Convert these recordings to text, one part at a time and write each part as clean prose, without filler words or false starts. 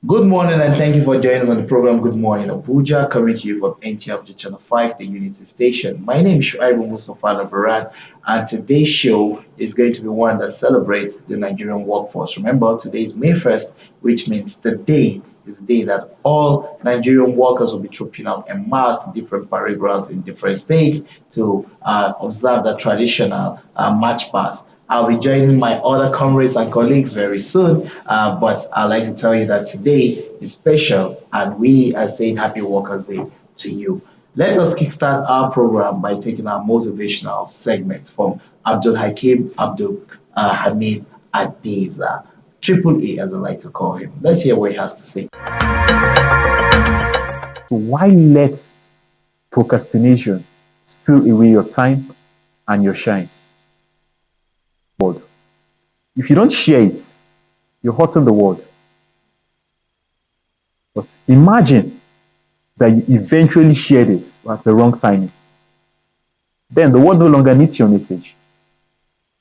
Good morning and thank you for joining on the program Good Morning Abuja, coming to you from NT Channel 5, the Unity Station. My name is Shuaibu Mustafa Labaran, and today's show is going to be one that celebrates the Nigerian workforce. Remember, today is May 1st, which means the day is the day that all Nigerian workers will be trooping out en masse to different parade grounds in different states to observe the traditional march past. I'll be joining my other comrades and colleagues very soon, but I'd like to tell you that today is special and we are saying Happy Workers' Day to you. Let us kickstart our program by taking our motivational segment from Abdul Hakim Abdul Hamid Adiza, Triple A as I like to call him. Let's hear what he has to say. So why let procrastination steal away your time and your shine? But if you don't share it, you're hurting the world. But imagine that you eventually shared it at the wrong timing. Then the world no longer needs your message.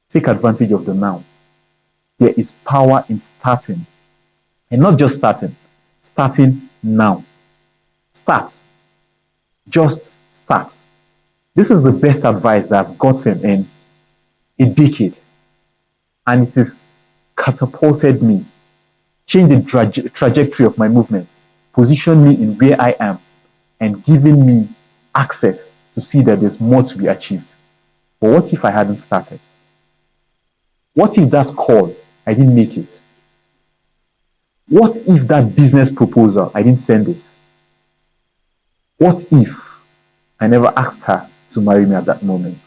Take advantage of the now. There is power in starting. And not just starting now. Start. Just start. This is the best advice that I've gotten in a decade. And it has catapulted me, changed the trajectory of my movements, positioned me in where I am, and given me access to see that there's more to be achieved. But what if I hadn't started? What if that call, I didn't make it? What if that business proposal, I didn't send it? What if I never asked her to marry me at that moment?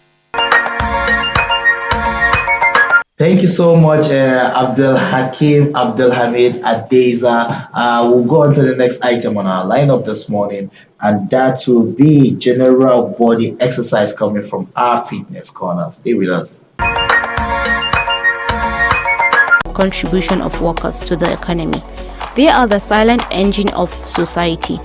Thank you so much, Abdul Hakim Abdul Hamid Adeza. We'll go on to the next item on our lineup this morning, and that will be general body exercise coming from our fitness corner. Stay with us. Contribution of workers to the economy. They are the silent engine of society.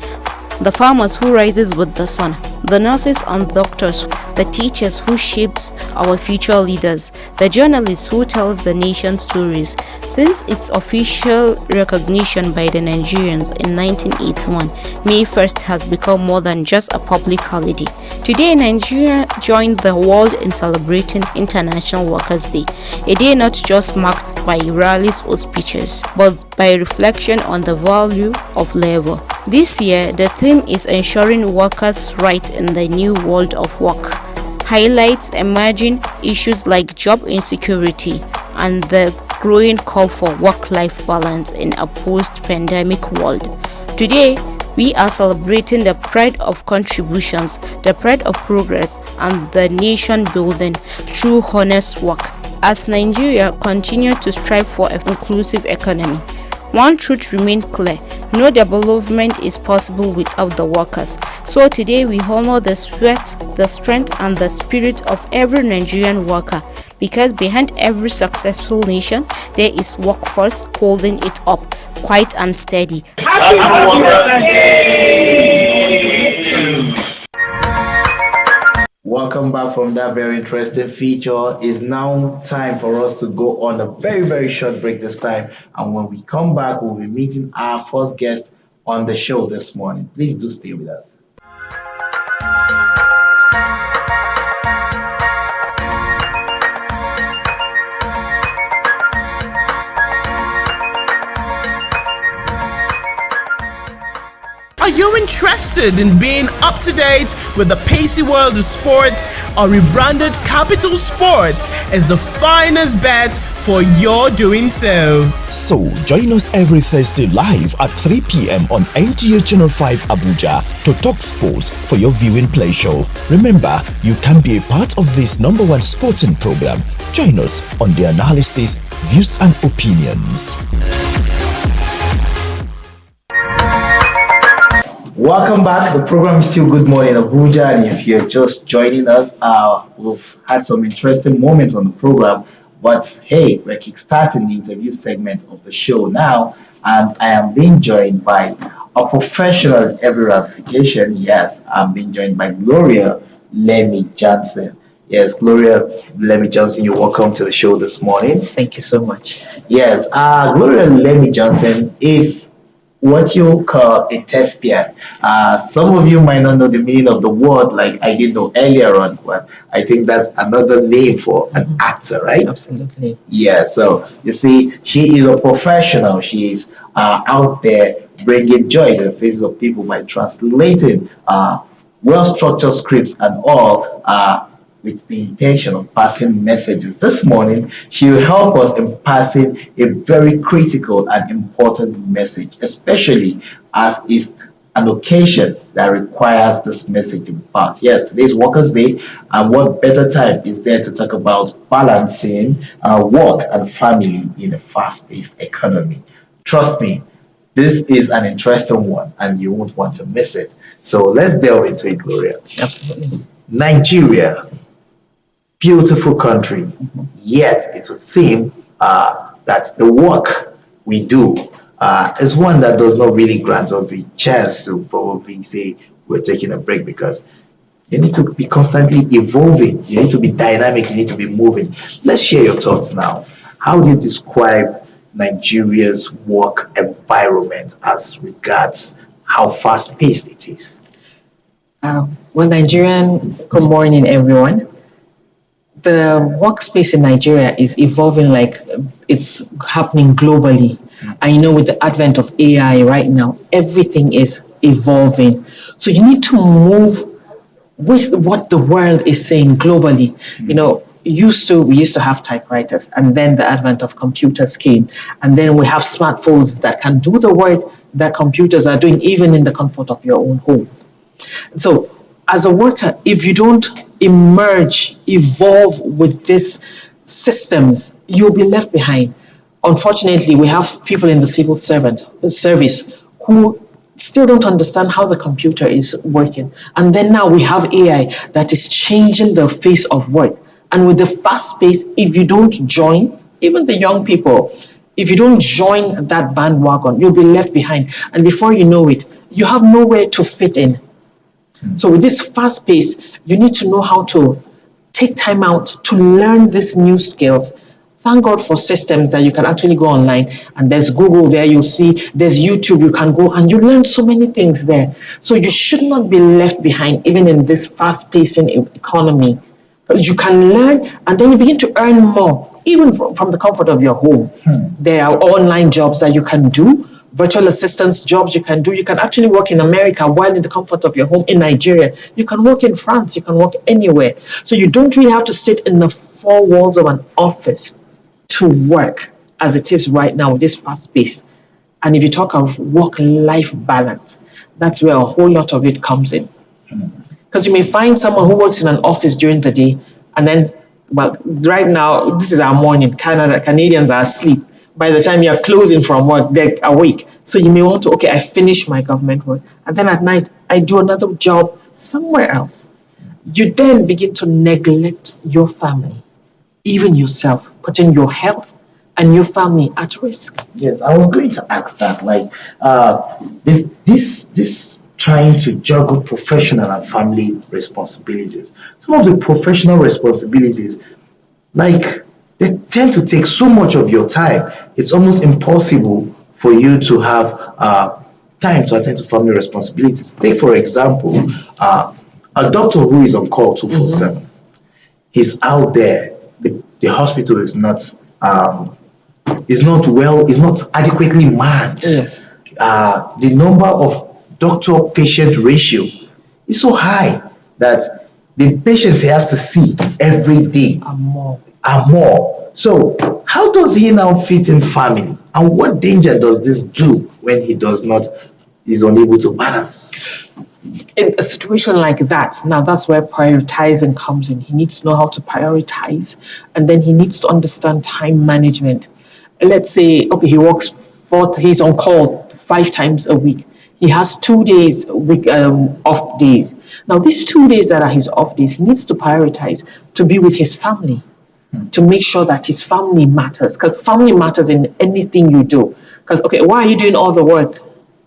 The farmers who rises with the sun, the nurses and doctors, the teachers who shapes our future leaders, the journalists who tells the nation stories. Since its official recognition by the Nigerians in 1981, May 1st has become more than just a public holiday. Today, Nigeria joined the world in celebrating International Workers' Day, a day not just marked by rallies or speeches, but by reflection on the value of labor. This year, the theme is ensuring workers' rights in the new world of work. Highlights emerging issues like job insecurity and the growing call for work-life balance in a post-pandemic world. Today, we are celebrating the pride of contributions, the pride of progress, and the nation building through honest work. As Nigeria continues to strive for an inclusive economy, one truth remains clear: no development is possible without the workers. So today we honor the sweat, the strength, and the spirit of every Nigerian worker, because behind every successful nation, there is workforce holding it up, quiet and steady. Welcome back from that very interesting feature. It's now time for us to go on a very, very short break this time. And when we come back, we'll be meeting our first guest on the show this morning. Please do stay with us. Are you interested in being up to date with the pacey world of sports? Our rebranded Capital Sports is the finest bet for your doing so. So, join us every Thursday live at 3 p.m. on NTA Channel 5 Abuja to talk sports for your viewing pleasure. Remember, you can be a part of this number one sporting program. Join us on the analysis, views and opinions. Welcome back. The program is still Good Morning Abuja, and if you're just joining us, we've had some interesting moments on the program. But hey, we're kickstarting the interview segment of the show now, and I am being joined by a professional in every ramification. Yes, I'm being joined by Gloria Lemmy Johnson. Yes, Gloria Lemmy Johnson, you're welcome to the show this morning. Thank you so much. Yes, Gloria Lemmy Johnson is what you call a thespian. Some of you might not know the meaning of the word, like I didn't know earlier on, but I think that's another name for an actor, right? Absolutely. Yeah, so you see, she is a professional. She's out there bringing joy to the faces of people by translating well structured scripts and all with the intention of passing messages. This morning, she will help us in passing a very critical and important message, especially as is an occasion that requires this message to be passed. Yes, today's Workers' Day, and what better time is there to talk about balancing work and family in a fast-paced economy? Trust me, this is an interesting one, and you won't want to miss it. So let's delve into it, Gloria. Absolutely. Nigeria, beautiful country, yet it would seem that the work we do is one that does not really grant us the chance to probably say we're taking a break, because you need to be constantly evolving, you need to be dynamic, you need to be moving. Let's share your thoughts now. How do you describe Nigeria's work environment as regards how fast paced it is? Well, Nigerian, good morning, everyone. The workspace in Nigeria is evolving like it's happening globally. I know with the advent of AI right now, everything is evolving. So you need to move with what the world is saying globally. You know, we used to have typewriters, and then the advent of computers came, and then we have smartphones that can do the work that computers are doing even in the comfort of your own home. So, as a worker, if you don't evolve with these systems, you'll be left behind. Unfortunately, we have people in the civil service who still don't understand how the computer is working. And then now we have AI that is changing the face of work. And with the fast pace, if you don't join, even the young people, if you don't join that bandwagon, you'll be left behind. And before you know it, you have nowhere to fit in. So with this fast pace, you need to know how to take time out to learn these new skills. Thank God for systems that you can actually go online, and there's Google there, you'll see, there's YouTube, you can go and you learn so many things there. So you should not be left behind even in this fast-pacing economy. Because you can learn and then you begin to earn more, even from the comfort of your home. There are online jobs that you can do, virtual assistance jobs you can do. You can actually work in America while in the comfort of your home in Nigeria. You can work in France, you can work anywhere. So you don't really have to sit in the four walls of an office to work as it is right now with this fast pace. And if you talk of work-life balance, that's where a whole lot of it comes in. Because you may find someone who works in an office during the day, and then, well, right now, this is our morning. Canadians are asleep. By the time you're closing from work, they're awake. So you may want to, okay, I finish my government work, and then at night, I do another job somewhere else. You then begin to neglect your family, even yourself, putting your health and your family at risk. Yes, I was going to ask that. Like, this trying to juggle professional and family responsibilities. Some of the professional responsibilities, like, they tend to take so much of your time. It's almost impossible for you to have time to attend to family responsibilities. Take, for example, a doctor who is on call 247. He's out there. The hospital is not adequately manned. Yes. The number of doctor-patient ratio is so high that the patients he has to see every day are more. So how does he now fit in family? And what danger does this do when he is unable to balance? In a situation like that, now that's where prioritizing comes in. He needs to know how to prioritize, and then he needs to understand time management. Let's say, okay, he's on call 5 times a week. He has 2 days off days. Now, these 2 days that are his off days, he needs to prioritize to be with his family, to make sure that his family matters, because family matters in anything you do. Because, okay, why are you doing all the work?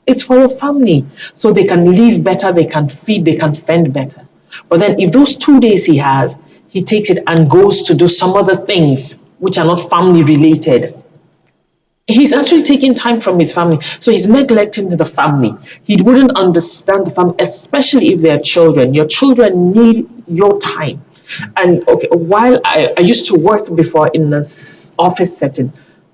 It's for your family, so they can live better, they can feed, they can fend better. But then if those 2 days he takes it and goes to do some other things which are not family related, He's actually taking time from his family. So he's neglecting the family. He wouldn't understand the family, especially if they're children. Your children need your time. And okay, while I used to work before in this office setting,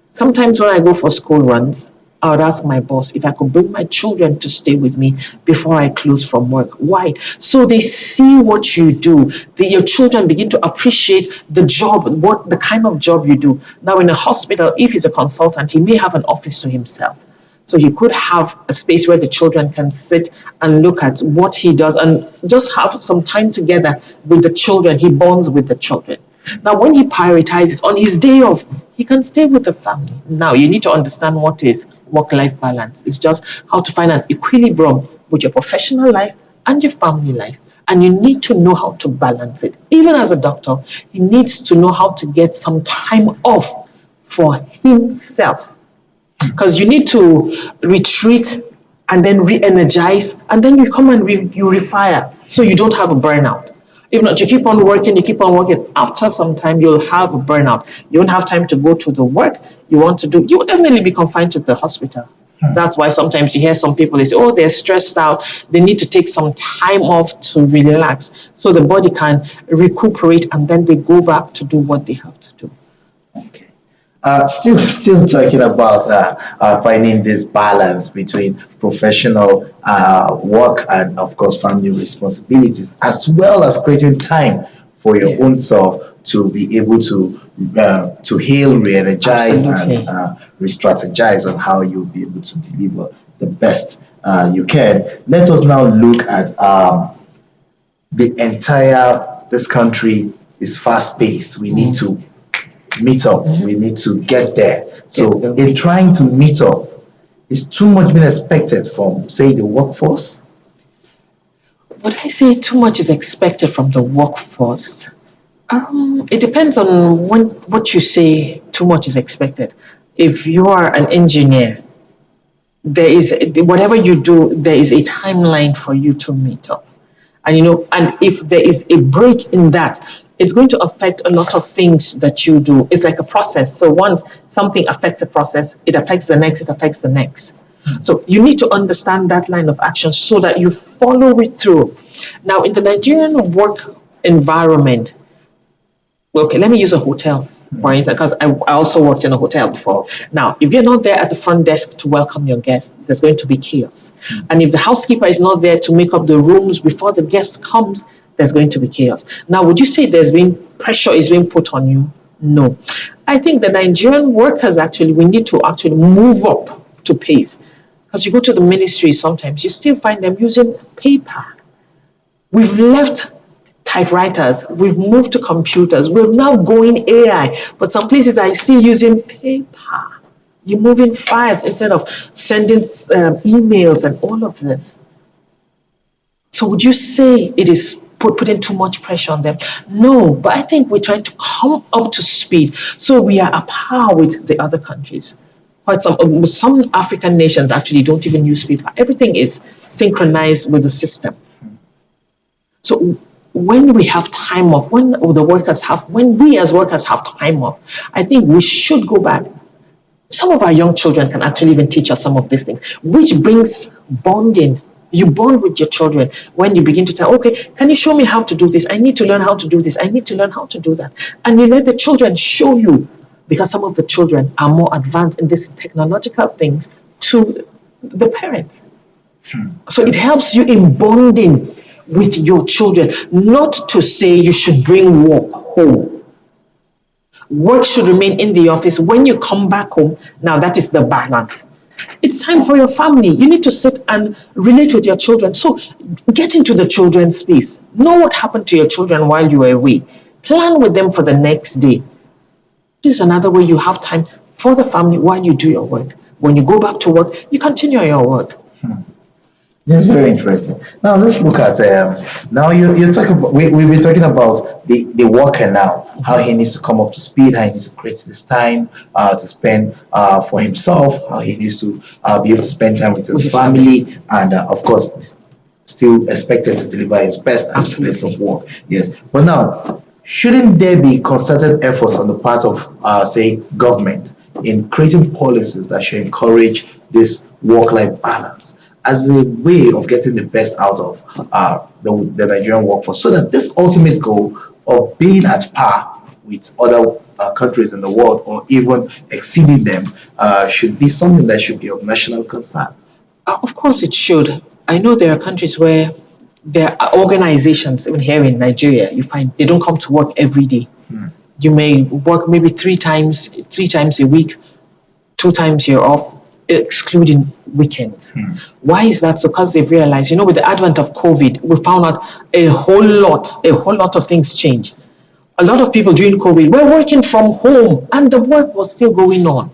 sometimes when I go for school runs, I would ask my boss if I could bring my children to stay with me before I close from work. Why? So they see what you do. Your children begin to appreciate the job, what the kind of job you do. Now, in a hospital, if he's a consultant, he may have an office to himself. So he could have a space where the children can sit and look at what he does and just have some time together with the children. He bonds with the children. Now, when he prioritizes on his day off, he can stay with the family. Now, you need to understand what is work-life balance. It's just how to find an equilibrium with your professional life and your family life. And you need to know how to balance it. Even as a doctor, he needs to know how to get some time off for himself. Because you need to retreat and then re-energize, and then you come and you refire, so you don't have a burnout. If not, you keep on working, you keep on working. After some time, you'll have a burnout. You won't have time to go to the work you want to do. You will definitely be confined to the hospital. That's why sometimes you hear some people, they say, oh, they're stressed out. They need to take some time off to relax so the body can recuperate, and then they go back to do what they have to do. Okay. Still talking about finding this balance between professional work and, of course, family responsibilities, as well as creating time for your own self to be able to heal, re-energize, Absolutely. and re-strategize on how you'll be able to deliver the best you can. Let us now look at the entire this country is fast paced. We need to meet up. We need to get there. So, in trying to meet up, is too much being expected from, say, the workforce? Would I say too much is expected from the workforce? It depends on what you say too much is expected. If you are an engineer, there is whatever you do, there is a timeline for you to meet up. And if there is a break in that, it's going to affect a lot of things that you do. It's like a process. So once something affects a process, it affects the next, it affects the next. So you need to understand that line of action so that you follow it through. Now, in the Nigerian work environment, okay, let me use a hotel, for instance, because I also worked in a hotel before. Now, if you're not there at the front desk to welcome your guests, there's going to be chaos. And if the housekeeper is not there to make up the rooms before the guest comes, there's going to be chaos. Now, would you say there's been pressure is being put on you? No. I think the Nigerian workers we need to actually move up to pace. Because you go to the ministry sometimes, you still find them using paper. We've left typewriters, we've moved to computers, we're now going AI, but some places I still using paper. You're moving files instead of sending emails and all of this. So would you say it is putting too much pressure on them? No, but I think we're trying to come up to speed so we are at par with the other countries. Quite some African nations actually don't even use paper. Everything is synchronized with the system. So when we have time off, when we as workers have time off, I think we should go back. Some of our young children can actually even teach us some of these things, which brings bonding. You bond with your children when you begin to tell, okay, can you show me how to do this? I need to learn how to do this. I need to learn how to do that. And you let the children show you, because some of the children are more advanced in these technological things to the parents. So it helps you in bonding with your children, not to say you should bring work home. Work should remain in the office. When you come back home, now that is the balance. It's time for your family. You need to sit and relate with your children. So get into the children's space. Know what happened to your children while you were away. Plan with them for the next day. This is another way you have time for the family while you do your work. When you go back to work, you continue your work. This is very interesting. Now let's look at now you're talking about we've been talking about the worker now, how he needs to come up to speed, how he needs to create this time to spend for himself, how he needs to be able to spend time with his family, and of course still expected to deliver his best at his place of work. Yes, but now shouldn't there be concerted efforts on the part of say government in creating policies that should encourage this work-life balance as a way of getting the best out of the Nigerian workforce, so that this ultimate goal of being at par with other countries in the world or even exceeding them should be something that should be of national concern. Of course, it should. I know there are countries where there are organizations, even here in Nigeria, you find they don't come to work every day. You may work maybe three times a week, 2 times you're off, excluding weekends. Why is that? So because they've realized, with the advent of COVID, we found out a whole lot of things change. A lot of people during COVID were working from home and the work was still going on.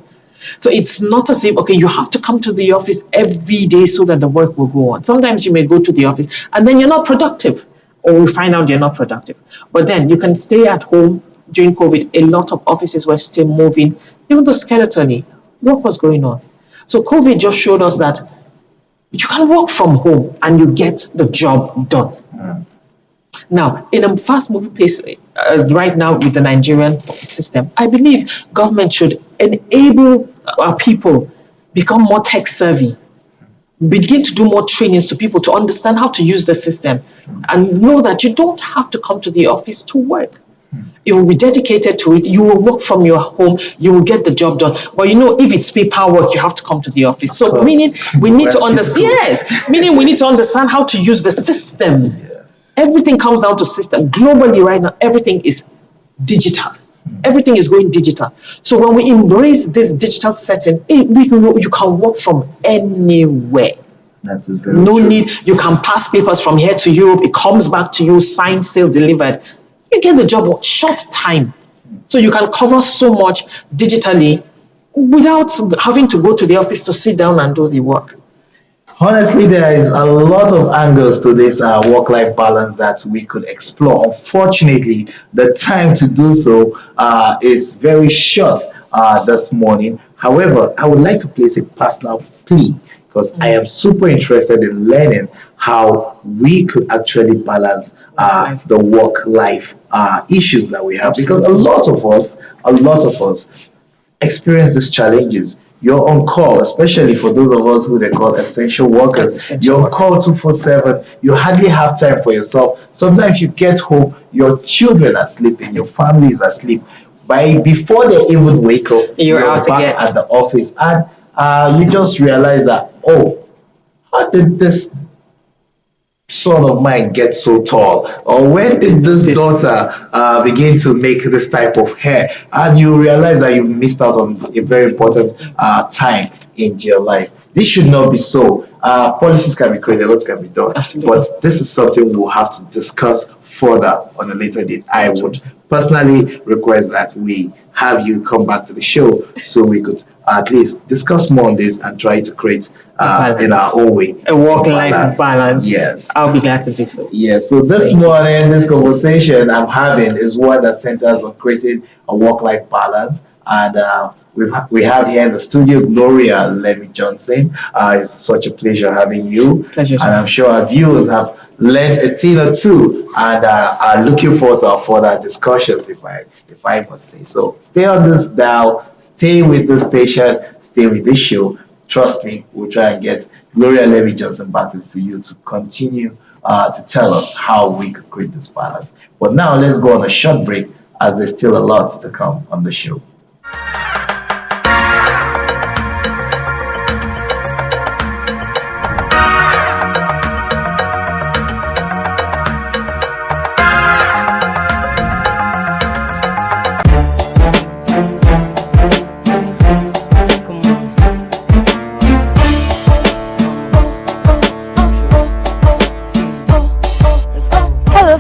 So it's not as if, okay, you have to come to the office every day so that the work will go on. Sometimes you may go to the office and then you're not productive, or we find out you're not productive. But then you can stay at home. During COVID, a lot of offices were still moving, even though skeletally, work was going on. So COVID just showed us that you can work from home and you get the job done. Now, in a fast-moving pace right now with the Nigerian system, I believe government should enable our people become more tech-savvy, begin to do more trainings to people to understand how to use the system, and know that you don't have to come to the office to work. You will be dedicated to it. You will work from your home. You will get the job done. But if it's paperwork, you have to come to the office. So meaning we need to understand. Yes, meaning we need to understand how to use the system. Everything comes down to system. Globally right now, everything is digital. Everything is going digital. So when we embrace this digital setting, you can work from anywhere. That is very no true. need. You can pass papers from here to Europe. It comes back to you, signed, sealed, delivered. You get the job in short time. So you can cover so much digitally without having to go to the office to sit down and do the work. Honestly, there is a lot of angles to this work-life balance that we could explore. Unfortunately, the time to do so is very short this morning. However, I would like to place a personal plea because I am super interested in learning how we could actually balance the work-life issues that we have. Because a lot of us experience these challenges. You're on call, especially for those of us who they call essential workers. You're on call 247. You hardly have time for yourself. Sometimes you get home, your children are sleeping, your family is asleep. Before they even wake up, you're out back again at the office, and you just realize that, how did this son of mine get so tall? Or when did this daughter begin to make this type of hair? And you realize that you missed out on a very important time in your life. This should not be so. Policies can be created, lots can be done. Absolutely. But this is something we'll have to discuss further on a later date. I would personally request that we have you come back to the show so we could at least discuss more on this and try to create in our own way a work-life balance. Yes, I'll be glad to do so. yes. So this morning, this conversation I'm having is one that centers on creating a work-life balance, and we have here in the studio Gloria Levy Johnson. It's such a pleasure having you. Pleasure. And I'm sure our viewers have learned a thing or two and are looking forward to our further discussions, if I must say. So stay on this dial, stay with the station, stay with this show. Trust me, we'll try and get Gloria Levy Johnson back to you to continue to tell us how we could create this balance. But now let's go on a short break as there's still a lot to come on the show.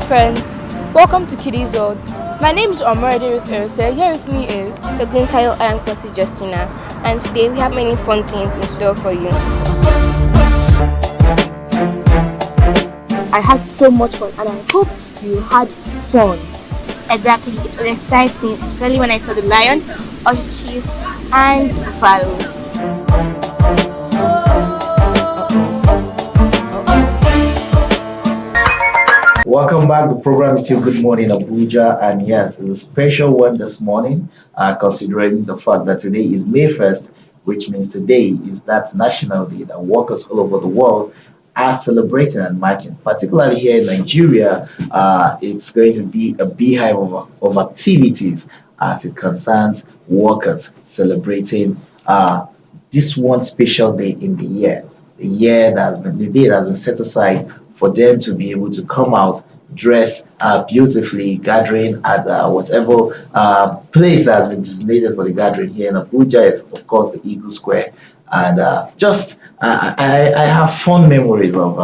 Friends, welcome to Kiddies World. My name is Omarade with Erse. Here with me is Oguntayo. I am Kwasi Justina, and today we have many fun things in store for you. I had so much fun, and I hope you had fun. Exactly, it was exciting, especially when I saw the lion, orchids, and buffaloes. Welcome back. The program is still Good Morning Abuja, and yes, it's a special one this morning, considering the fact that today is May 1st, which means today is that national day that workers all over the world are celebrating and marking. Particularly here in Nigeria, it's going to be a beehive of activities as it concerns workers celebrating this one special day in the year that has been the day that has been set aside for them to be able to come out dress beautifully, gathering at whatever place that has been designated for the gathering here in Abuja is, of course, the Eagle Square. And just I have fond memories of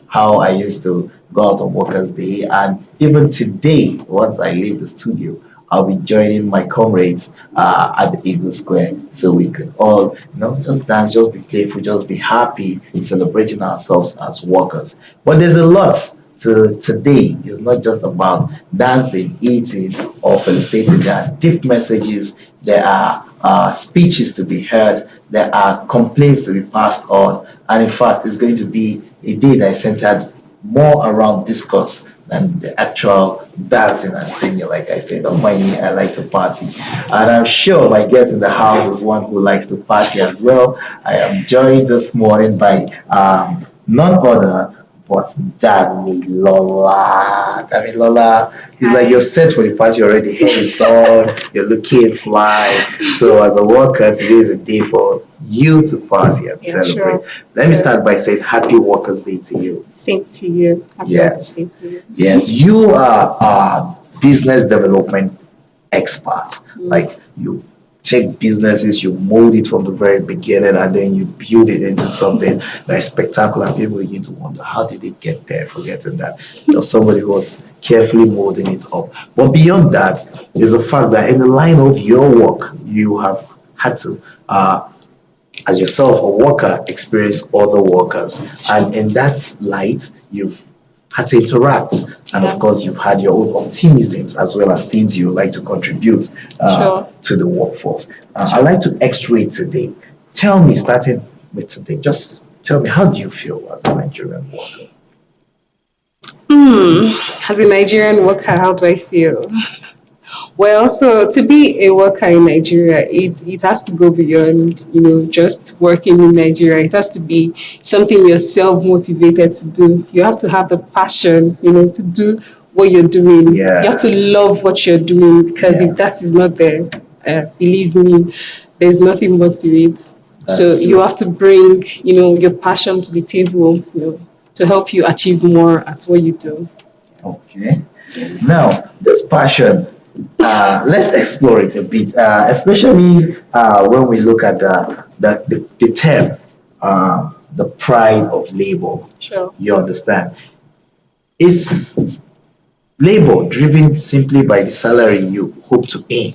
how I used to go out on Workers' Day, and even today, once I leave the studio, I'll be joining my comrades at the Eagle Square so we could all, just dance, just be playful, just be happy, celebrating ourselves as workers. But there's a lot to today. It's not just about dancing, eating, or felicitating. There are deep messages, there are speeches to be heard, there are complaints to be passed on, and in fact, it's going to be a day that is centered more around discourse than the actual dancing and singing. Like I said, don't mind me, I like to party. And I'm sure my guest in the house is one who likes to party as well. I am joined this morning by none other but Damilola. Damilola, it's like you're set for the party already. Hair is done, you're looking fly. So as a worker, today is a day for you to party and Yeah, celebrate. sure. Let me start by saying Happy Workers' Day to you. Same to you. Happy Yes. birthday to you. Yes, you are a business development expert. Like you take businesses, you mold it from the very beginning, and then you build it into something that is spectacular. And people begin to wonder, how did it get there? Forgetting that you're somebody who was carefully molding it up. But beyond that is the fact that in the line of your work, you have had to as yourself a worker experience other workers, and in that light you've had to interact, and of course you've had your own optimisms as well as things you like to contribute Sure. to the workforce. I'd like to x-ray today. Tell me, starting with today, just tell me, how do you feel as a Nigerian worker? As a Nigerian worker, how do I feel? Well, so to be a worker in Nigeria, it has to go beyond, just working in Nigeria. It has to be something you're self-motivated to do. You have to have the passion, to do what you're doing. Yeah. You have to love what you're doing, because Yeah. if that is not there, believe me, there's nothing more to it. So That's you true. have to bring, your passion to the table, to help you achieve more at what you do. Okay. Now, this passion, let's explore it a bit, especially when we look at the term, the pride of labor. Sure. You understand? Is labor driven simply by the salary you hope to earn,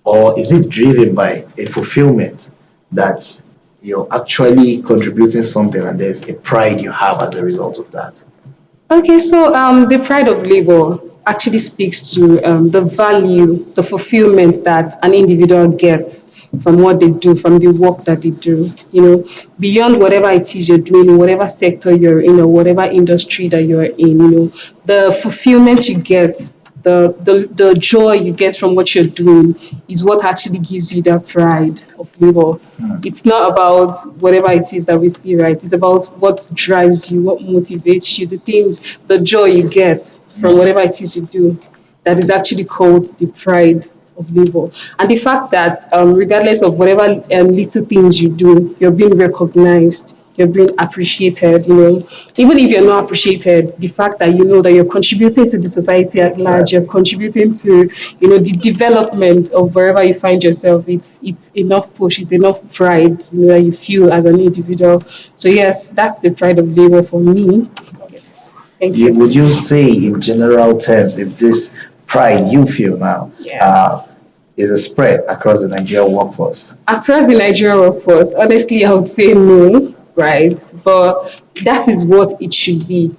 or is it driven by a fulfillment that you're actually contributing something and there's a pride you have as a result of that? Okay, so the pride of labor actually speaks to the value, the fulfillment that an individual gets from what they do, from the work that they do. Beyond whatever it is you're doing, in whatever sector you're in, or whatever industry that you're in, the fulfillment you get, the joy you get from what you're doing is what actually gives you that pride of labor. It's not about whatever it is that we see, right? It's about what drives you, what motivates you, the things, the joy you get from whatever it is you do. That is actually called the pride of labor. And the fact that regardless of whatever little things you do, you're being recognized, you're being appreciated, even if you're not appreciated, the fact that you know that you're contributing to the society at large, you're contributing to, the development of wherever you find yourself, it's enough push, it's enough pride, that you feel as an individual. So yes, that's the pride of labor for me. Yes. Thank you. Would you say, in general terms, if this pride you feel now is a spread across the Nigerian workforce? Across the Nigerian workforce, honestly, I would say no, right? But that is what it should be,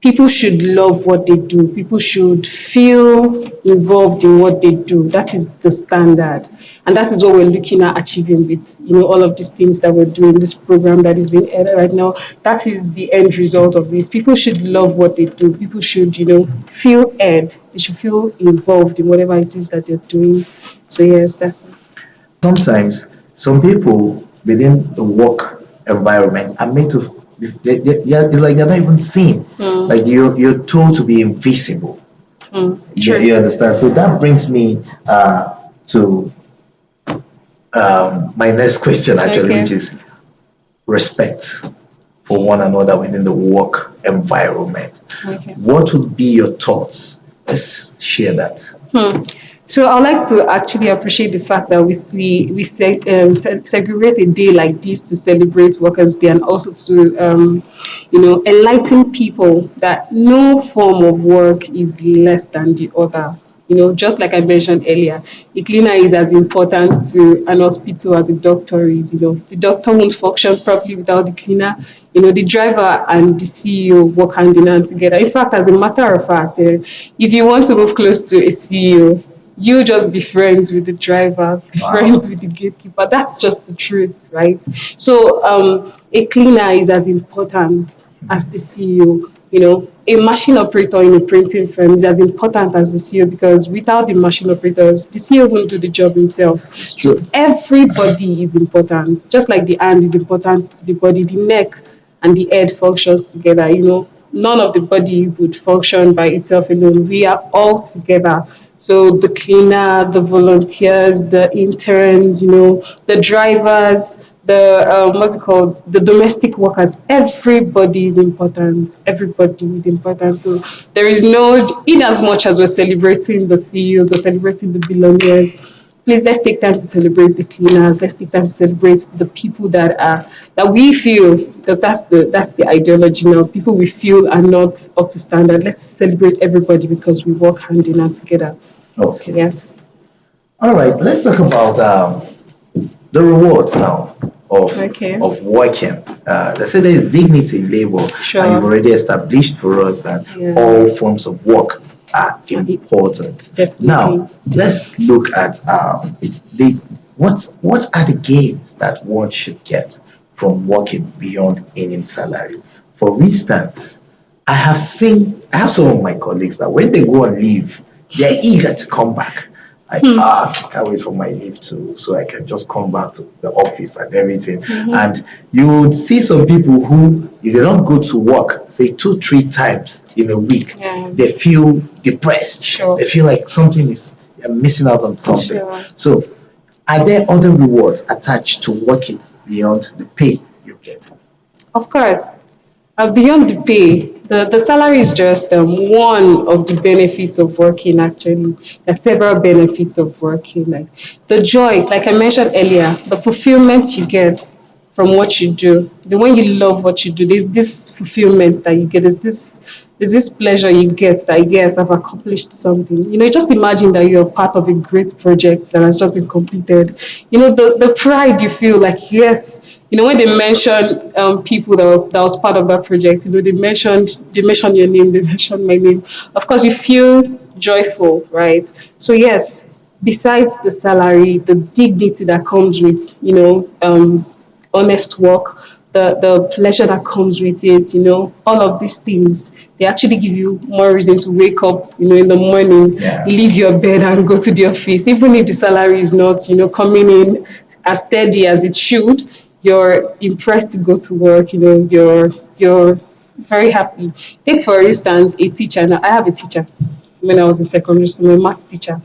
people should love what they do. People should feel involved in what they do. That is the standard. And that is what we're looking at achieving with, all of these things that we're doing, this program that is being aired right now. That is the end result of it. People should love what they do. People should, feel aired. They should feel involved in whatever it is that they're doing. So yes, that's it. Sometimes some people within the work environment are made to it's like they're not even seen. Like you're told to be invisible. You understand? So that brings me to my next question actually, Okay. which is respect for one another within the work environment. Okay. What would be your thoughts? Let's share that. So I'd like to actually appreciate the fact that we segregate a day like this to celebrate Workers' Day, and also to enlighten people that no form of work is less than the other. Just like I mentioned earlier, a cleaner is as important to an hospital as a doctor is. The doctor won't function properly without the cleaner. The driver and the CEO work hand in hand together. In fact, as a matter of fact, if you want to move close to a CEO, you just be friends with the driver, be friends with the gatekeeper. That's just the truth, right? So a cleaner is as important as the CEO. A machine operator in a printing firm is as important as the CEO, because without the machine operators, the CEO won't do the job himself. So everybody is important. Just like the hand is important to the body, the neck and the head functions together. None of the body would function by itself alone. We are all together. So the cleaner, the volunteers, the interns, the drivers, the domestic workers, everybody is important. Everybody is important. So there is no, in as much as we're celebrating the CEOs or celebrating the billionaires, please let's take time to celebrate the cleaners. Let's take time to celebrate the people that we feel, because that's the ideology now. People we feel are not up to standard. Let's celebrate everybody because we work hand in hand together. Okay. So, yes. All right. Let's talk about the rewards now of working. They say there is dignity in labor, Sure. and you've already established for us that all forms of work are important. Definitely. Now, let's look at what are the gains that one should get from working beyond earning salary. For instance, I have some of my colleagues that when they go on leave, they're eager to come back. Like, I can't wait for my leave so I can just come back to the office and everything. And you would see some people who, if they don't go to work, say 2-3 times in a week, they feel depressed. Sure. They feel like something is, they're missing out on something. Sure. So, are there other rewards attached to working beyond the pay you get? Of course. Beyond the pay, the salary is just one of the benefits of working, actually. There are several benefits of working. Like the joy, like I mentioned earlier, the fulfillment you get from what you do. The when you love what you do, there's this fulfillment that you get. There's this pleasure you get that, yes, I've accomplished something. Just imagine that you're part of a great project that has just been completed. The pride you feel, like, yes. When they mention people that was part of that project, they mentioned your name, they mentioned my name. Of course, you feel joyful, right? So yes, besides the salary, the dignity that comes with, honest work, the pleasure that comes with it, all of these things, they actually give you more reason to wake up, in the morning, leave your bed and go to the office. Even if the salary is not, coming in as steady as it should, you're impressed to go to work, you're very happy. Take, for instance, a teacher. Now, I have a teacher when I was in secondary school, a maths teacher.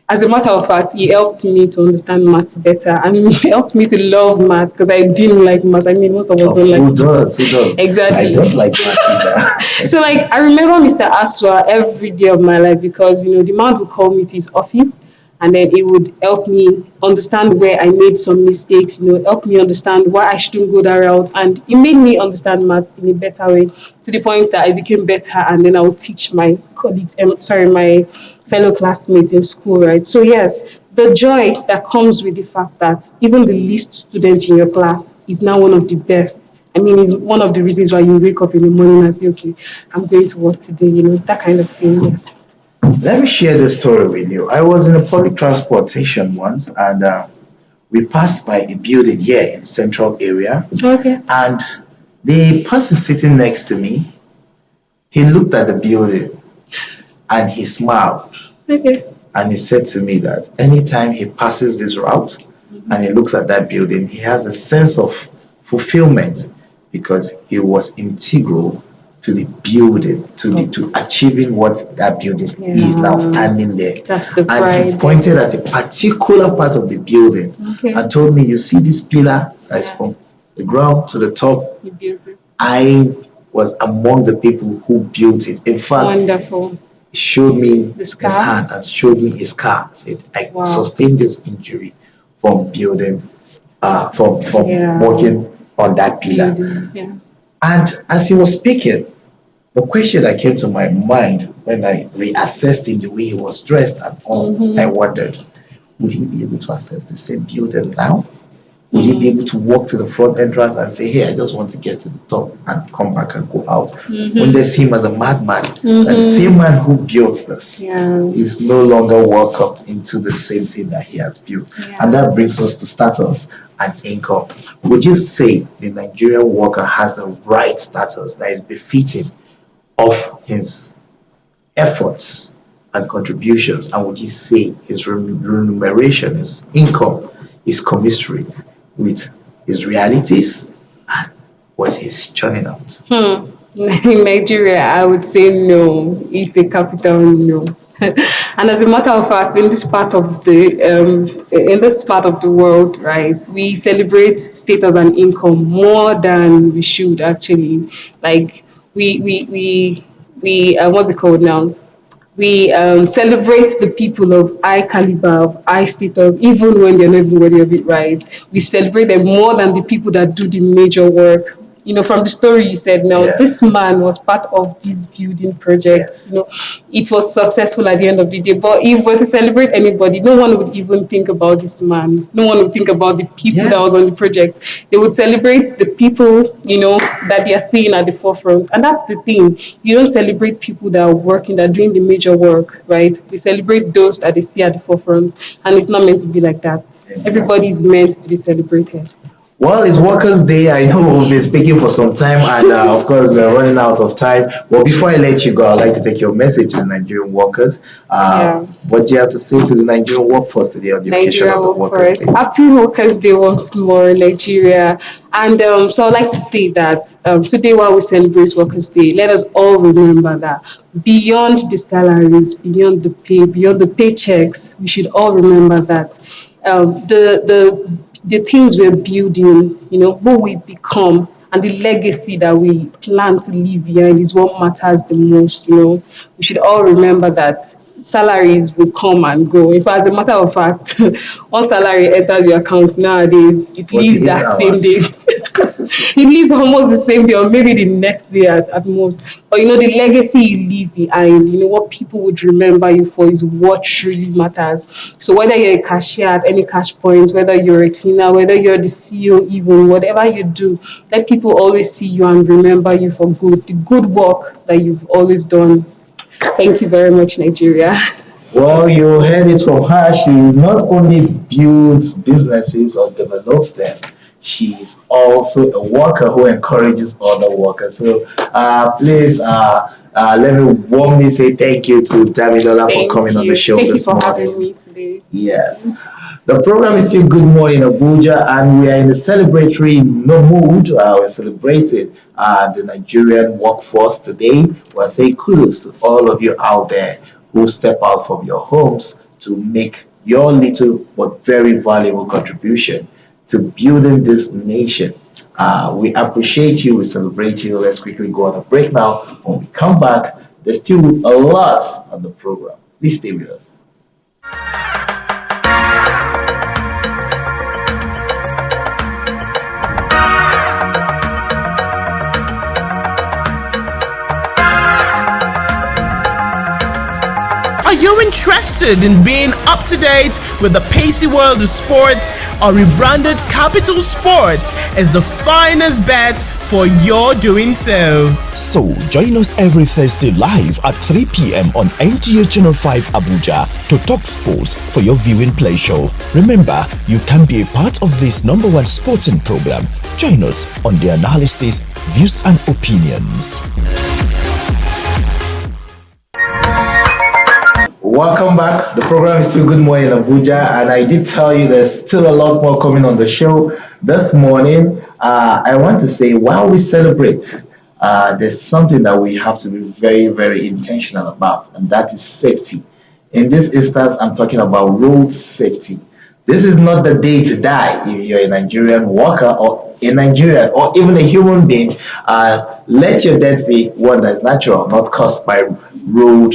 As a matter of fact, he helped me to understand maths better, and he helped me to love maths because I didn't like maths. I mean, most of us don't like Who does? Exactly. I don't like maths either. So, I remember Mr. Aswa every day of my life because, the man would call me to his office, and then it would help me understand where I made some mistakes, help me understand why I shouldn't go that route. And it made me understand maths in a better way, to the point that I became better, and then I would teach my colleagues, my fellow classmates in school, right? So yes, the joy that comes with the fact that even the least student in your class is now one of the best I mean, it's one of the reasons why you wake up in the morning and say, okay, I'm going to work today, that kind of thing. Yes. Let me share this story with you. I was in a public transportation once, and we passed by a building here in central area, Okay. and the person sitting next to me, he looked at the building and he smiled. Okay. And he said to me that anytime he passes this route and he looks at that building, he has a sense of fulfillment because he was integral to the building, to achieving what that building is now standing there. That's the And he pride. pointed at a particular part of the building and told me, you see this pillar that's from the ground to the top? You built it. I was among the people who built it. In fact, Wonderful. he showed me The his scar? hand and showed me his scar. Said, I Wow. sustained this injury from building, from working on that pillar. Building. Yeah. And as he was speaking, the question that came to my mind when I reassessed him, the way he was dressed and all, I wondered, would he be able to access the same building now? Would he be able to walk to the front entrance and say, hey, I just want to get to the top and come back and go out? Wouldn't they see him as a madman? That the same man who built this is no longer welcome into the same thing that he has built. And that brings us to status and income. Would you say the Nigerian worker has the right status that is befitting of his efforts and contributions? And would you say his remuneration, his income is commensurate with his realities and what he's churning out? In Nigeria, I would say no. It's a capital no. And as a matter of fact, in this part of the world, right, we celebrate status and income more than we should actually. Like we what's it called now? We celebrate the people of high caliber, of high status, even when they're not even worthy of it, right? We celebrate them more than the people that do the major work. From the story you said, now this man was part of this building project. It was successful at the end of the day. But if we're to celebrate anybody, no one would even think about this man. No one would think about the people that was on the project. They would celebrate the people, that they are seeing at the forefront. And that's the thing. You don't celebrate people that are working, that are doing the major work, right? We celebrate those that they see at the forefront. And it's not meant to be like that. Everybody is meant to be celebrated. Well, it's Workers' Day. I know we've been speaking for some time, and of course, we're running out of time. Well, before I let you go, I'd like to take your message to the Nigerian workers. What do you have to say to the Nigerian workforce today on the occasion of the Workers' Day? Happy Workers' Day once more, Nigeria. And so I'd like to say that today, while we celebrate Workers' Day, let us all remember that beyond the salaries, beyond the pay, beyond the paychecks, we should all remember that the things we're building, who we become, and the legacy that we plan to leave behind is what matters the most. We should all remember that salaries will come and go. If, as a matter of fact, once salary enters your account nowadays, it leaves that same day. It leaves almost the same day, or maybe the next day at most. But the legacy you leave behind, what people would remember you for is what truly matters. So whether you're a cashier at any cash points, whether you're a cleaner, whether you're the CEO, even whatever you do, let people always see you and remember you for good, the good work that you've always done. Thank you very much, Nigeria. Well, you heard it from her. She not only builds businesses or develops them, she's also a worker who encourages other workers. So please let me warmly say thank you to Damilola for coming on the show this morning. Thank you for having me today. Yes. The program is still Good Morning Abuja, and we are in the celebratory mood. We're celebrating the Nigerian workforce today. We're saying kudos to all of you out there who step out from your homes to make your little but very valuable contribution to building this nation. We appreciate you. We celebrate you. Let's quickly go on a break now. When we come back, there's still a lot on the program. Please stay with us. Are you you interested in being up to date with the pacey world of sports? Our rebranded Capital Sports is the finest bet for your doing so. So, join us every Thursday live at 3 p.m. on NTA Channel 5 Abuja to talk sports for your viewing pleasure. Remember, you can be a part of this #1 sporting program. Join us on the analysis, views and opinions. Welcome back. The program is still Good Morning Abuja, and I did tell you there's still a lot more coming on the show this morning. I want to say, while we celebrate, there's something that we have to be very, very intentional about, and that is safety. In this instance, I'm talking about road safety. This is not the day to die if you're a Nigerian worker or a Nigerian or even a human being. Let your death be one that is natural, not caused by road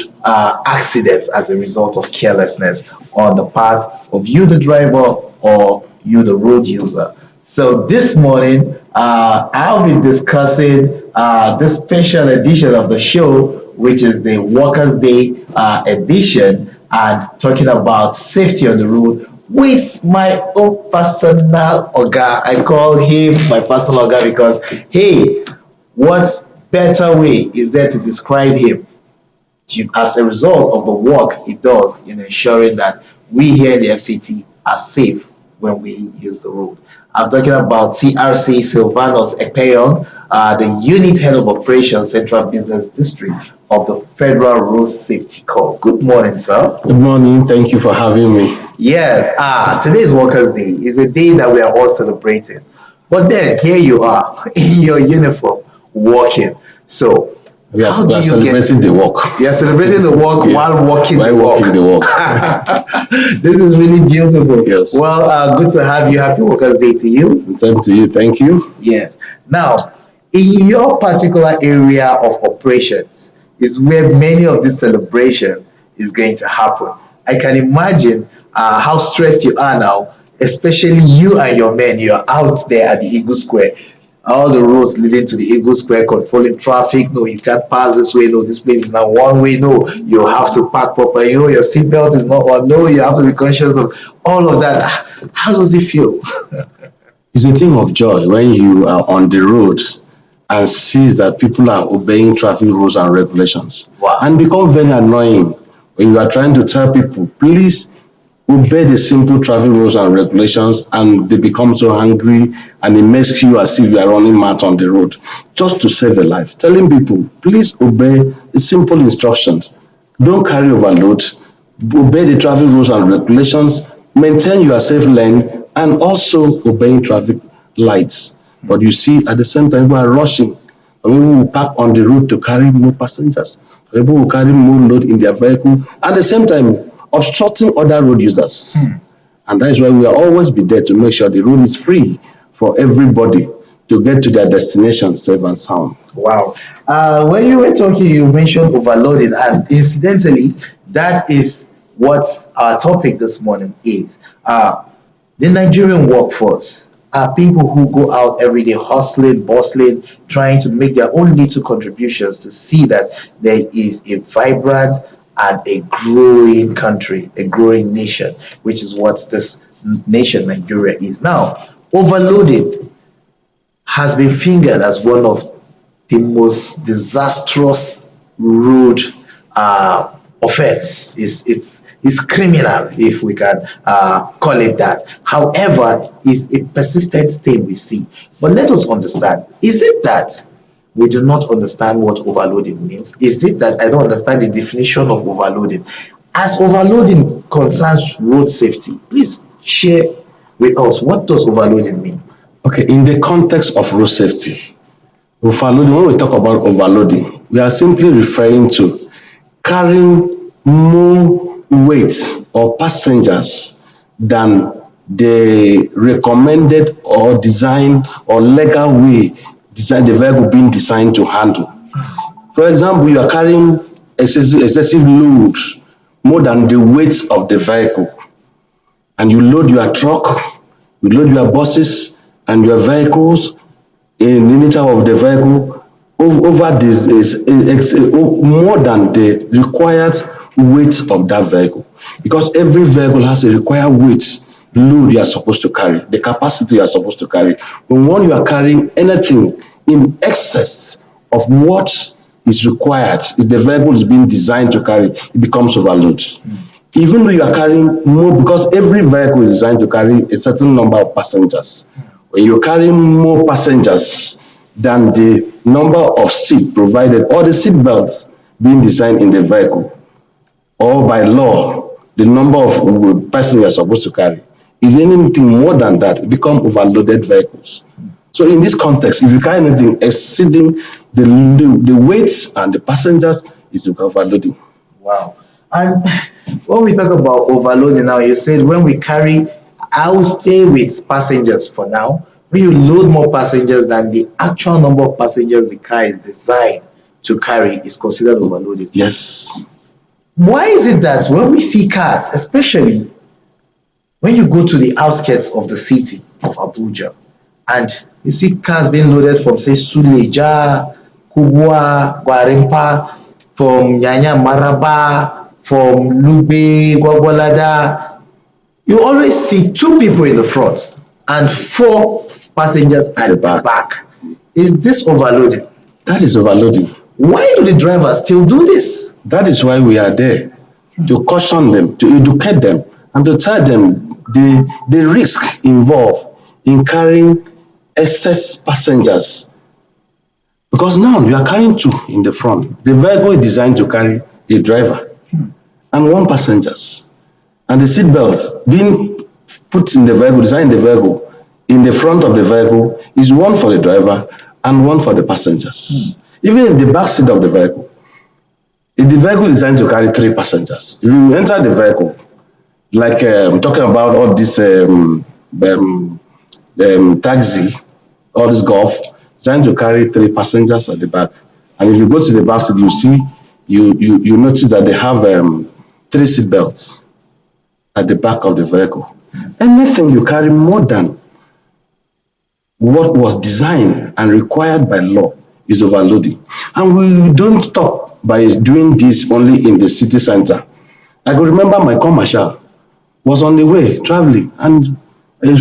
accidents as a result of carelessness on the part of you, the driver, or you, the road user. So this morning, I'll be discussing this special edition of the show, which is the Workers' Day edition, and talking about safety on the road with my own personal Oga. I call him my personal Oga because, hey, what better way is there to describe him as a result of the work he does in ensuring that we here in the FCT are safe when we use the road. I'm talking about CRC Silvanos Ekpeyon, the unit head of operations, Central Business District of the Federal Road Safety Corps. Good morning, sir. Good morning. Thank you for having me. Yes, today's Workers' Day is a day that we are all celebrating. But then here you are in your uniform working. So we are celebrating the work. You're celebrating the work while walking the walk. This is really beautiful. Yes. Well, good to have you. Happy Workers' Day to you. Same to you. Thank you. Yes. Now, in your particular area of operations is where many of this celebration is going to happen. I can imagine how stressed you are now, especially you and your men. You're out there at the Eagle Square. All the roads leading to the Eagle Square, controlling traffic. No, you can't pass this way. No, this place is not one way. No, you have to park properly. You know, your seatbelt is not on. No, you have to be conscious of all of that. How does it feel? It's a thing of joy when you are on the road and see that people are obeying traffic rules and regulations. Wow. And become very annoying when you are trying to tell people, please obey the simple traffic rules and regulations, and they become so angry and it makes you as if you are running mad on the road just to save a life. Telling people, please obey the simple instructions. Don't carry overload. Obey the traffic rules and regulations. Maintain your safe lane and also obeying traffic lights. But you see, at the same time, people are rushing. People will park on the road to carry more passengers. People will carry more load in their vehicle. At the same time, obstructing other road users. And that is why we will always be there to make sure the road is free for everybody to get to their destination safe and sound. Wow. When you were talking, you mentioned overloading, and incidentally, that is what our topic this morning is. The Nigerian workforce are people who go out every day hustling, bustling, trying to make their own little contributions to see that there is a vibrant and a growing country, a growing nation, which is what this nation, Nigeria, is. Now, overloading has been fingered as one of the most disastrous road offense. It's criminal, if we can call it that. However, it's a persistent thing we see. But let us understand, is it that we do not understand what overloading means? Is it that I don't understand the definition of overloading? As overloading concerns road safety, please share with us, what does overloading mean? Okay, in the context of road safety, overloading, when we talk about overloading, we are simply referring to carrying more weight or passengers than the recommended or design or legal way the vehicle being designed to handle. For example, you are carrying excessive load more than the weight of the vehicle, and you load your truck, you load your buses and your vehicles in the nature of the vehicle over more than the required weight of that vehicle, because every vehicle has a required weight load you are supposed to carry, the capacity you are supposed to carry. When you are carrying anything in excess of what is required, if the vehicle is being designed to carry, it becomes overload. Even though you are carrying more, because every vehicle is designed to carry a certain number of passengers. When you're carrying more passengers than the number of seats provided or the seat belts being designed in the vehicle, or by law, the number of passengers you're supposed to carry is anything more than that, it become overloaded vehicles. So in this context, if you carry anything exceeding the weights and the passengers, is overloading. Wow. And when we talk about overloading now, you said when we carry, I'll stay with passengers for now. When you load more passengers than the actual number of passengers the car is designed to carry, is considered overloaded. Yes. Why is it that when we see cars, especially when you go to the outskirts of the city of Abuja, and you see cars being loaded from, say, Suleja, Kubwa, Gwarimpa, from Nyanya Maraba, from Lube, Gwagwalada, you always see 2 people in the front and 4 passengers at the back. Is this overloading? That is overloading. Why do the drivers still do this? That is why we are there, to caution them, to educate them, and to tell them the risk involved in carrying excess passengers. Because now you are carrying 2 in the front. The vehicle is designed to carry a driver and 1 passengers. And the seat belts being put in the vehicle, designed in the vehicle, in the front of the vehicle, is 1 for the driver and 1 for the passengers. Even in the back seat of the vehicle, if the vehicle is designed to carry 3 passengers, if you enter the vehicle, like I'm talking about all this taxi, all this golf, designed to carry 3 passengers at the back. And if you go to the back seat, you see, you notice that they have 3 seat belts at the back of the vehicle. Anything you carry more than what was designed and required by law is overloading. And we don't stop by doing this only in the city center. I could remember my commercial was on the way traveling, and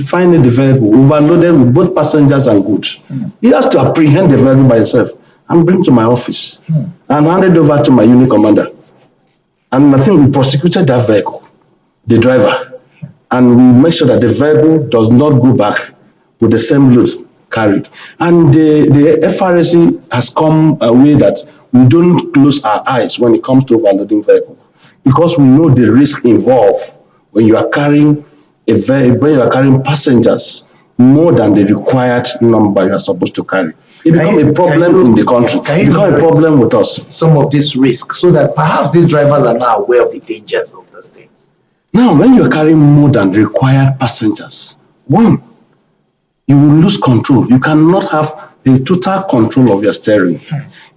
finding the vehicle overloaded with both passengers and goods. He has to apprehend the vehicle by himself and bring to my office and hand it over to my unit commander. And I think we prosecuted that vehicle, the driver, and we make sure that the vehicle does not go back with the same load carried. And the FRSC has come away that we don't close our eyes when it comes to overloading vehicles, because we know the risk involved when you are carrying when you are carrying passengers more than the required number you are supposed to carry. It becomes a problem in the country. It becomes a problem with us. Some of this risk, so that perhaps these drivers are now aware of the dangers of those things. Now, when you are carrying more than required passengers, 1, you will lose control. You cannot have the total control of your steering.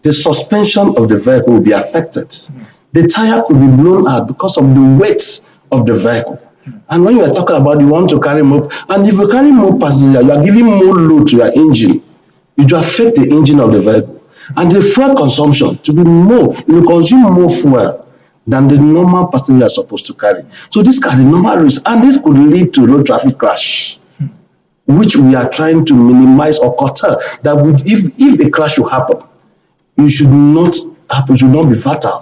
The suspension of the vehicle will be affected. The tire could be blown out because of the weight of the vehicle. And when you are talking about you want to carry more, and if you carry more passengers, you are giving more load to your engine. It will affect the engine of the vehicle. And the fuel consumption to be more, you will consume more fuel than the normal passenger is supposed to carry. So this is the normal risk, and this could lead to road traffic crash, which we are trying to minimize or curtail. That would, if a crash should happen, it should not happen, it should not be fatal.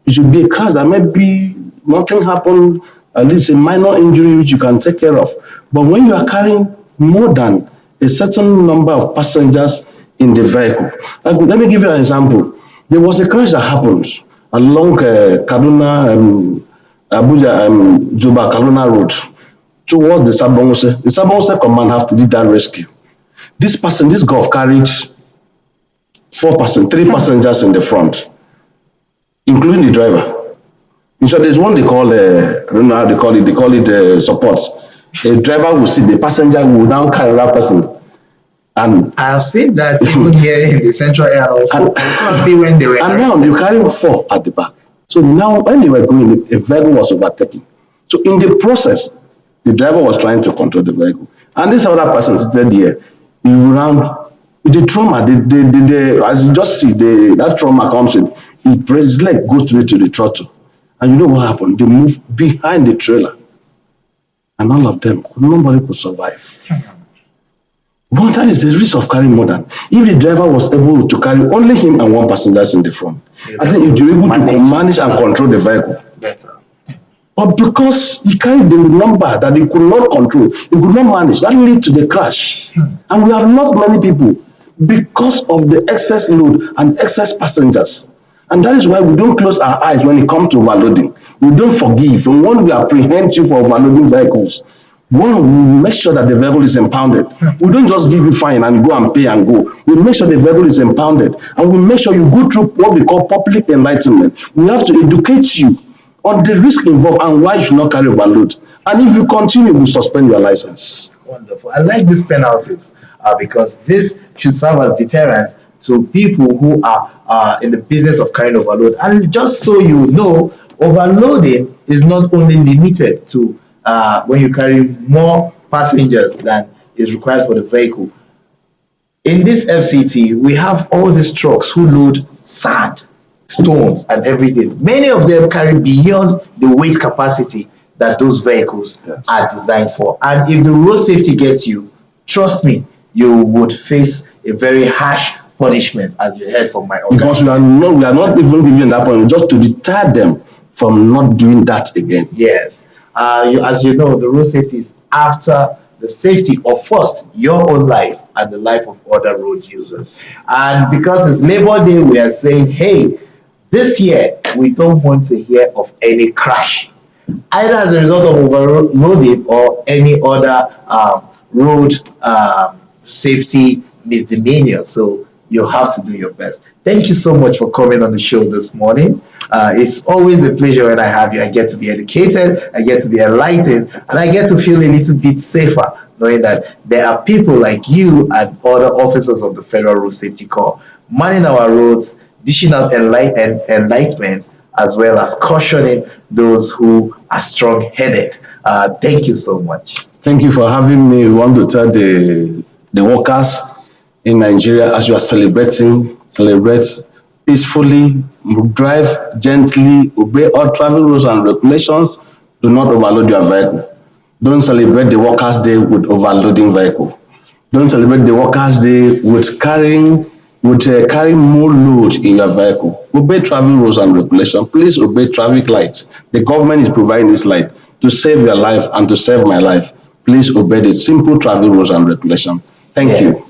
It should be a crash that maybe nothing happened, at least a minor injury which you can take care of. But when you are carrying more than a certain number of passengers in the vehicle, let me give you an example. There was a crash that happened along Kaduna, Abuja, Juba, Kaduna Road towards the Sabonse. The Sabonse command have to do that rescue. This golf carried 3 passengers in the front, including the driver. So there's one they call, I don't know how they call it support. A driver will sit, the passenger will now carry that person. And I have seen that even here in the central area also. When they were and now you carry 4 at the back. So now when they were going, a vehicle was overtaken. So in the process, the driver was trying to control the vehicle. And this other person sitting there, he ran with the trauma, as you just see, that trauma comes in, he presses his leg, goes straight to the throttle. And you know what happened? They moved behind the trailer. And all of them, nobody could survive. But that is the risk of carrying more than. If the driver was able to carry only him and one passenger in the front, I think if you're able to manage and control the vehicle. Better. But because he carried the number that he could not control, he could not manage, that led to the crash. And we have lost many people because of the excess load and excess passengers. And that is why we don't close our eyes when it comes to overloading. We don't forgive. And when we apprehend you for overloading vehicles, one, we make sure that the vehicle is impounded. We don't just give you fine and go and pay and go. We make sure the vehicle is impounded. And we make sure you go through what we call public enlightenment. We have to educate you on the risk involved and why you should not carry overload. And if you continue, we'll suspend your license. Wonderful. I like these penalties because this should serve as deterrent to people who are in the business of carrying overload. And just so you know, overloading is not only limited to when you carry more passengers than is required for the vehicle. In this FCT, we have all these trucks who load sand, stones, and everything. Many of them carry beyond the weight capacity that those vehicles are designed for. And if the road safety gets you, trust me, you would face a very harsh punishment, as you heard from my own. Because we are not even giving that point, just to deter them from not doing that again. Yes. As you know, the road safety is after the safety of first your own life and the life of other road users. And because it's Labor Day, we are saying, hey, this year we don't want to hear of any crash, either as a result of overloading or any other road safety misdemeanor. So you have to do your best. Thank you so much for coming on the show this morning. It's always a pleasure when I have you. I get to be educated, I get to be enlightened, and I get to feel a little bit safer knowing that there are people like you and other officers of the Federal Road Safety Corps manning our roads, dishing out enlightenment, as well as cautioning those who are strong-headed. Thank you so much. Thank you for having me. We want to tell the workers in Nigeria, as you are celebrate peacefully, drive gently, obey all traffic rules and regulations. Do not overload your vehicle. Don't celebrate the Workers' Day with overloading vehicle. Don't celebrate the Workers' Day with carrying more load in your vehicle. Obey traffic rules and regulations. Please obey traffic lights. The government is providing this light to save your life and to save my life. Please obey the simple traffic rules and regulations. Thank you.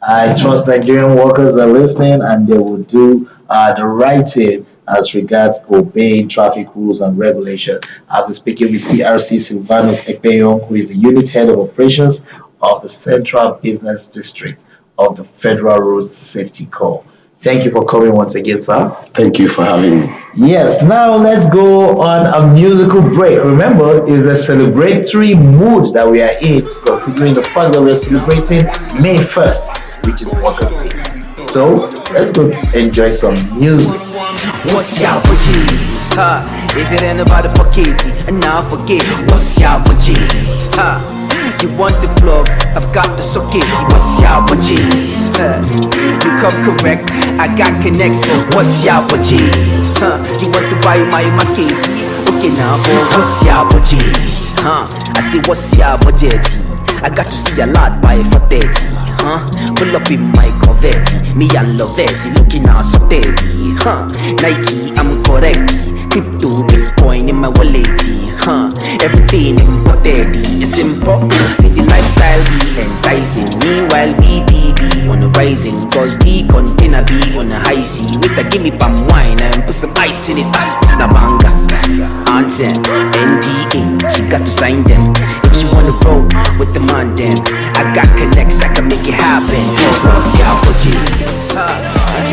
I trust Nigerian workers are listening and they will do the right thing as regards obeying traffic rules and regulation. I'll be speaking with CRC Silvanus Ekpeyon, who is the unit head of operations of the Central Business District of the Federal Road Safety Corps. Thank you for coming once again, sir. Thank you for having me. Yes, now let's go on a musical break. Remember, it's a celebratory mood that we are in, considering the fact that we're celebrating May 1st, which is Workers' Day. So let's go enjoy some music. What's up with you? If it ain't about the pocket, and now forget what's up with you? You want the plug, I've got the socket. What's up with you? You come correct, I got connects, but what's up with you? You want to buy my market? Okay now, but what's up with you? I say what's your budget? I got to see a lot buy for 30. Pull up in my Corvette, me and Lovette, looking out so steady. Nike, I'm correct. Crypto, Bitcoin in my wallet. Everything imported, it's simple. See the lifestyle be enticing. Meanwhile, BBB on the rising. Cause the container be on the high sea. With a gimme palm wine and put some ice in it. Snabanga, Anthem, NDA, she got to sign them. If she wanna roll with the man then I got connects, I can make it happen. What's your budget?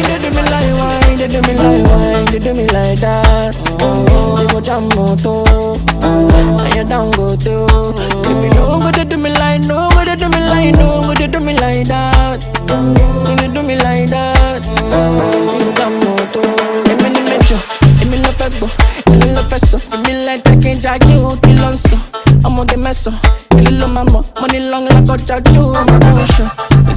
They do me like wine, they do me like wine, they do me like that. They go jam moto, and you down go too. If you don't go, they do me like no, go they do me like no, go they do me like that. They do me like that. They go jam moto, let me metro, let me love it, let me love it so. Let me like I can't judge you, kill on so. I'm on the mess up, kill on my money long like a tattoo. I'm a motion.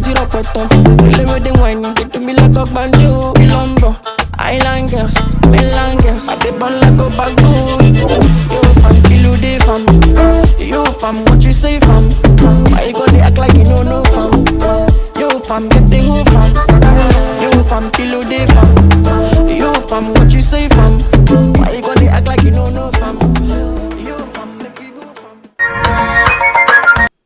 Zero photo, kill with the wine, get to me like a banjo. Kilombo, Island girls, mainland girls, I dey ball like a bagoon. You fam, kilo dey fam. You fam, what you say fam? Why you gonna act like you know no fam? You fam, get the who fam. You fam, kilo dey fam. You fam, what you say fam? Why you gonna act like you know no fam? You fam, make you go fam.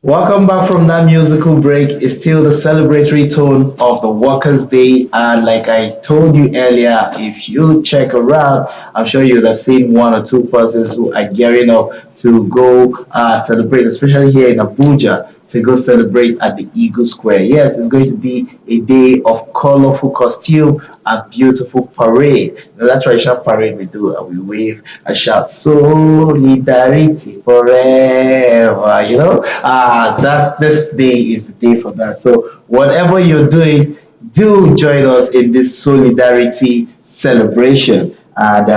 Welcome back from that musical break. It's still the celebratory tone of the Workers' Day. And like I told you earlier, if you check around, I'm sure you'd have seen one or two persons who are gearing up to go celebrate, especially here in Abuja, to go celebrate at the Eagle Square. Yes, it's going to be a day of colorful costume and beautiful parade. Now, that traditional parade we do, and we wave and shout solidarity forever. That's this day is the day for that. So whatever you're doing, do join us in this solidarity celebration. And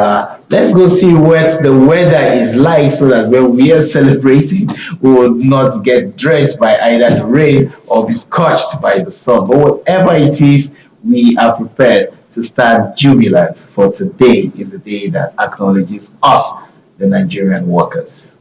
let's go see what the weather is like so that when we are celebrating, we will not get drenched by either the rain or be scorched by the sun. But whatever it is, we are prepared to stand jubilant, for today is the day that acknowledges us, the Nigerian workers.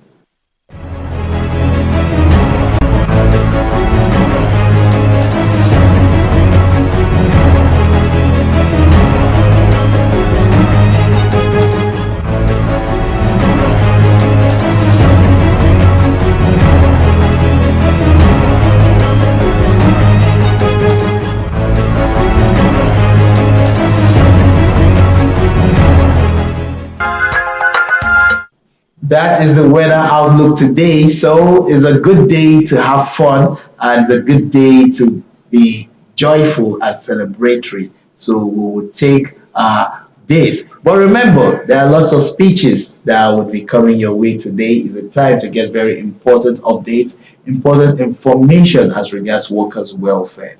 That is the weather outlook today. So it's a good day to have fun and it's a good day to be joyful and celebratory. So we will take this. But remember, there are lots of speeches that will be coming your way today. Is a time to get very important updates, important information as regards workers' welfare.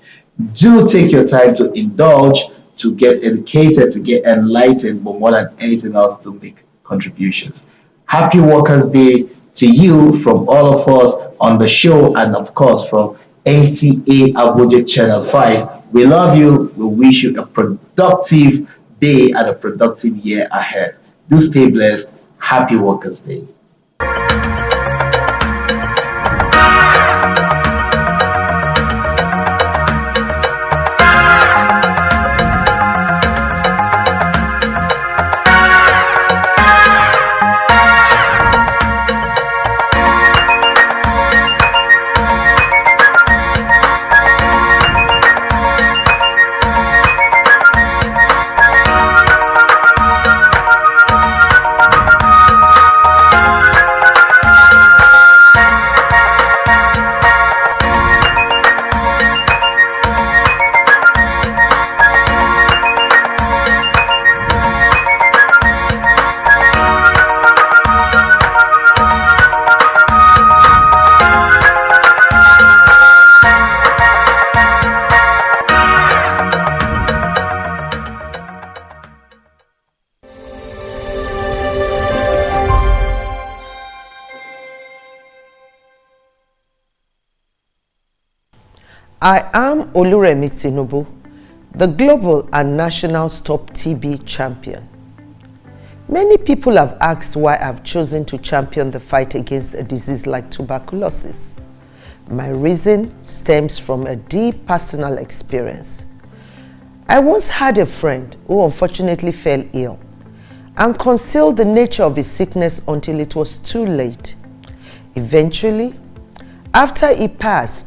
Do take your time to indulge, to get educated, to get enlightened, but more than anything else, to make contributions. Happy Workers' Day to you from all of us on the show and, of course, from NTA Abuja Channel 5. We love you. We wish you a productive day and a productive year ahead. Do stay blessed. Happy Workers' Day. I am Oluremi Tinubu, the global and national Stop TB champion. Many people have asked why I've chosen to champion the fight against a disease like tuberculosis. My reason stems from a deep personal experience. I once had a friend who unfortunately fell ill and concealed the nature of his sickness until it was too late. Eventually, after he passed,